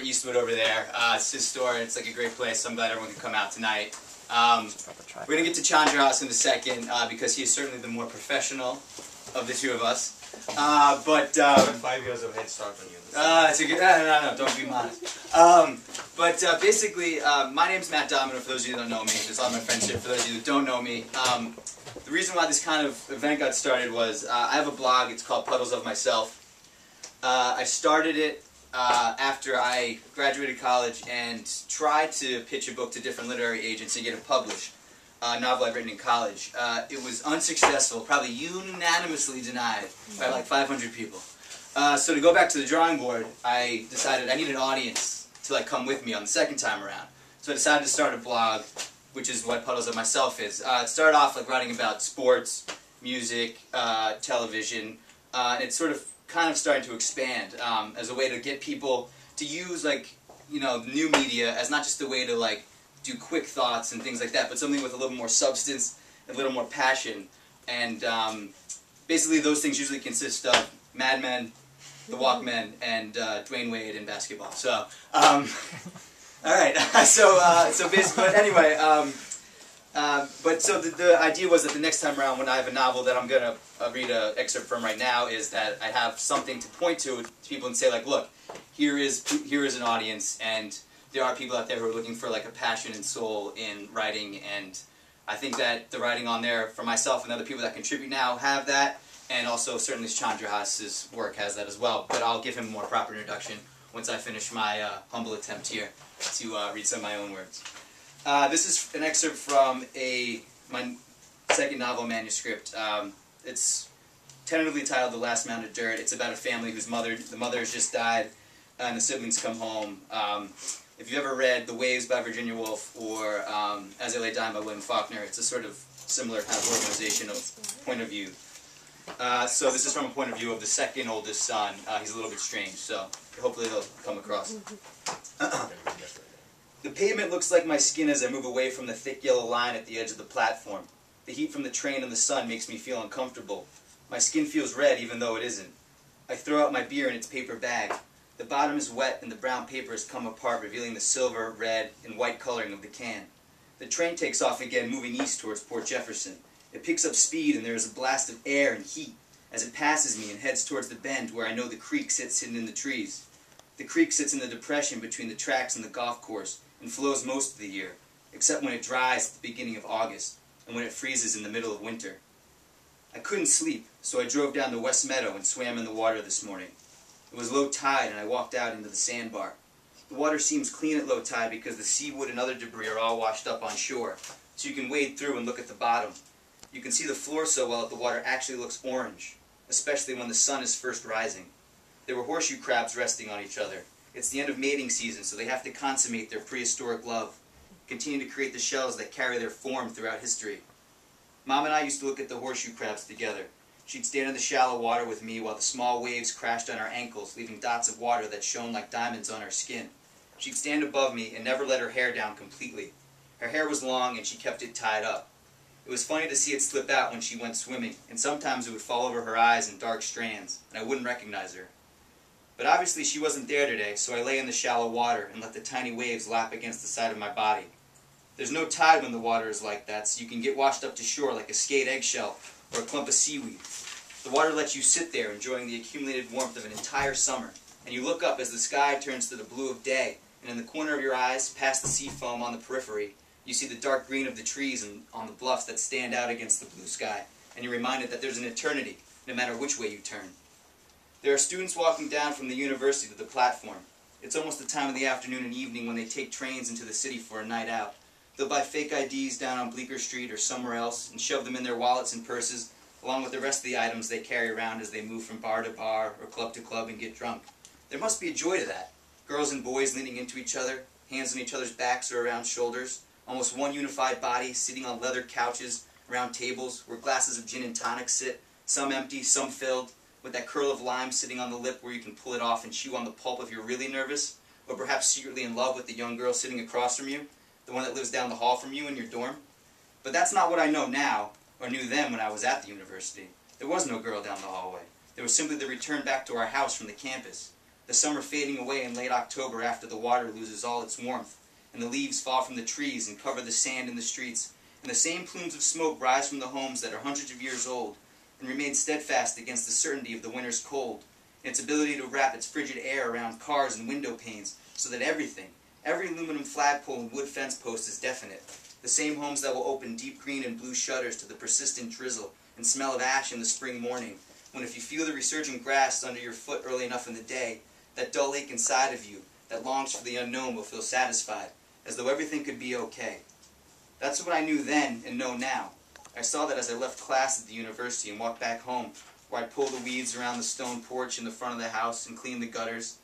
Eastwood over there. It's his store, and it's like a great place. I'm glad everyone can come out tonight. We're going to get to Chandrahas in a second because he is certainly the more professional of the two of us. 5 years of head start on you. It's a good, no, don't be modest. Basically, my name's Matt Domino, for those of you that don't know me. There's a lot of my friends here, for those of you that don't know me. The reason why this kind of event got started was I have a blog. It's called Puddles of Myself. I started it after I graduated college and tried to pitch a book to different literary agents and get it published. A novel I'd written in college. It was unsuccessful, probably unanimously denied by like 500 people. So to go back to the drawing board, I decided I need an audience to like come with me on the second time around. So I decided to start a blog, which is what Puddles of Myself is. It started off like writing about sports, music, television, and it's sort of kind of starting to expand as a way to get people to use like, you know, new media as not just a way to like do quick thoughts and things like that, but something with a little more substance, a little more passion. And basically those things usually consist of Mad Men, The Walkmen, and Dwayne Wade in basketball. So, alright, so basically, but anyway, so the idea was that the next time around when I have a novel that I'm going to read an excerpt from right now is that I have something to point to people and say like, look, here is an audience, and there are people out there who are looking for like a passion and soul in writing, and I think that the writing on there for myself and other people that contribute now have that, and also certainly Chandrahas's work has that as well, but I'll give him a more proper introduction once I finish my humble attempt here to read some of my own words. This is an excerpt from my second novel manuscript. It's tentatively titled The Last Mound of Dirt. It's about a family whose the mother has just died and the siblings come home. If you've ever read The Waves by Virginia Woolf or As I Lay Dying by William Faulkner, it's a sort of similar kind of organizational point of view. So this is from a point of view of the second oldest son. He's a little bit strange, so hopefully they'll come across. The pavement looks like my skin as I move away from the thick yellow line at the edge of the platform. The heat from the train and the sun makes me feel uncomfortable. My skin feels red even though it isn't. I throw out my beer in its paper bag. The bottom is wet and the brown paper has come apart, revealing the silver, red, and white coloring of the can. The train takes off again, moving east towards Port Jefferson. It picks up speed and there is a blast of air and heat as it passes me and heads towards the bend where I know the creek sits hidden in the trees. The creek sits in the depression between the tracks and the golf course and flows most of the year, except when it dries at the beginning of August and when it freezes in the middle of winter. I couldn't sleep, so I drove down to West Meadow and swam in the water this morning. It was low tide and I walked out into the sandbar. The water seems clean at low tide because the seawood and other debris are all washed up on shore, so you can wade through and look at the bottom. You can see the floor so well that the water actually looks orange, especially when the sun is first rising. There were horseshoe crabs resting on each other. It's the end of mating season, so they have to consummate their prehistoric love, continue to create the shells that carry their form throughout history. Mom and I used to look at the horseshoe crabs together. She'd stand in the shallow water with me while the small waves crashed on our ankles, leaving dots of water that shone like diamonds on our skin. She'd stand above me and never let her hair down completely. Her hair was long and she kept it tied up. It was funny to see it slip out when she went swimming, and sometimes it would fall over her eyes in dark strands, and I wouldn't recognize her. But obviously she wasn't there today, so I lay in the shallow water and let the tiny waves lap against the side of my body. There's no tide when the water is like that, so you can get washed up to shore like a skate eggshell or a clump of seaweed. The water lets you sit there enjoying the accumulated warmth of an entire summer, and you look up as the sky turns to the blue of day, and in the corner of your eyes, past the sea foam on the periphery, you see the dark green of the trees and on the bluffs that stand out against the blue sky, and you're reminded that there's an eternity, no matter which way you turn. There are students walking down from the university to the platform. It's almost the time of the afternoon and evening when they take trains into the city for a night out. They'll buy fake IDs down on Bleecker Street or somewhere else and shove them in their wallets and purses, along with the rest of the items they carry around as they move from bar to bar or club to club and get drunk. There must be a joy to that. Girls and boys leaning into each other, hands on each other's backs or around shoulders, almost one unified body sitting on leather couches around tables where glasses of gin and tonic sit, some empty, some filled, with that curl of lime sitting on the lip where you can pull it off and chew on the pulp if you're really nervous, or perhaps secretly in love with the young girl sitting across from you, the one that lives down the hall from you in your dorm. But that's not what I know now, or knew then when I was at the university. There was no girl down the hallway. There was simply the return back to our house from the campus. The the summer fading away in late October after the water loses all its warmth, and the leaves fall from the trees and cover the sand in the streets, and the same plumes of smoke rise from the homes that are hundreds of years old, and remain steadfast against the certainty of the winter's cold, and its ability to wrap its frigid air around cars and window panes, so that everything, every aluminum flagpole and wood fence post is definite. The same homes that will open deep green and blue shutters to the persistent drizzle and smell of ash in the spring morning, when if you feel the resurgent grass under your foot early enough in the day, that dull ache inside of you that longs for the unknown will feel satisfied, as though everything could be okay. That's what I knew then and know now. I saw that as I left class at the university and walked back home, where I'd pull the weeds around the stone porch in the front of the house and clean the gutters,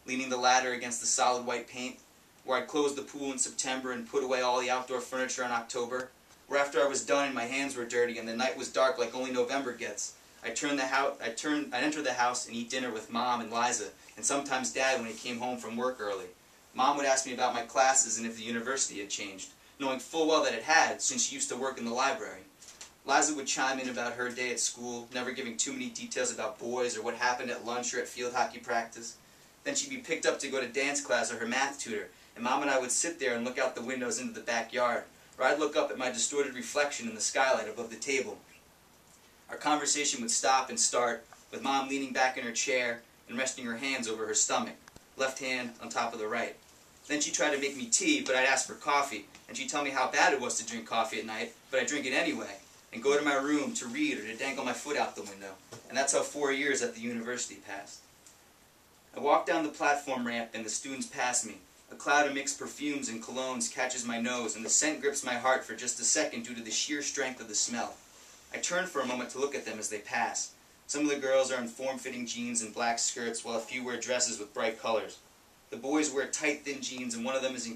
leaning the ladder against the solid white paint, where I'd close the pool in September and put away all the outdoor furniture in October, where after I was done and my hands were dirty and the night was dark like only November gets, I'd enter the house and eat dinner with Mom and Liza, and sometimes Dad when he came home from work early. Mom would ask me about my classes and if the university had changed, knowing full well that it had, since she used to work in the library. Liza would chime in about her day at school, never giving too many details about boys or what happened at lunch or at field hockey practice. Then she'd be picked up to go to dance class or her math tutor, and Mom and I would sit there and look out the windows into the backyard, or I'd look up at my distorted reflection in the skylight above the table. Our conversation would stop and start with Mom leaning back in her chair and resting her hands over her stomach, left hand on top of the right. Then she'd try to make me tea, but I'd ask for coffee, and she'd tell me how bad it was to drink coffee at night, but I'd drink it anyway, and go to my room to read or to dangle my foot out the window. And that's how 4 years at the university passed. I walk down the platform ramp and the students pass me. A cloud of mixed perfumes and colognes catches my nose, and the scent grips my heart for just a second due to the sheer strength of the smell. I turn for a moment to look at them as they pass. Some of the girls are in form-fitting jeans and black skirts, while a few wear dresses with bright colors. The boys wear tight, thin jeans, and one of them is in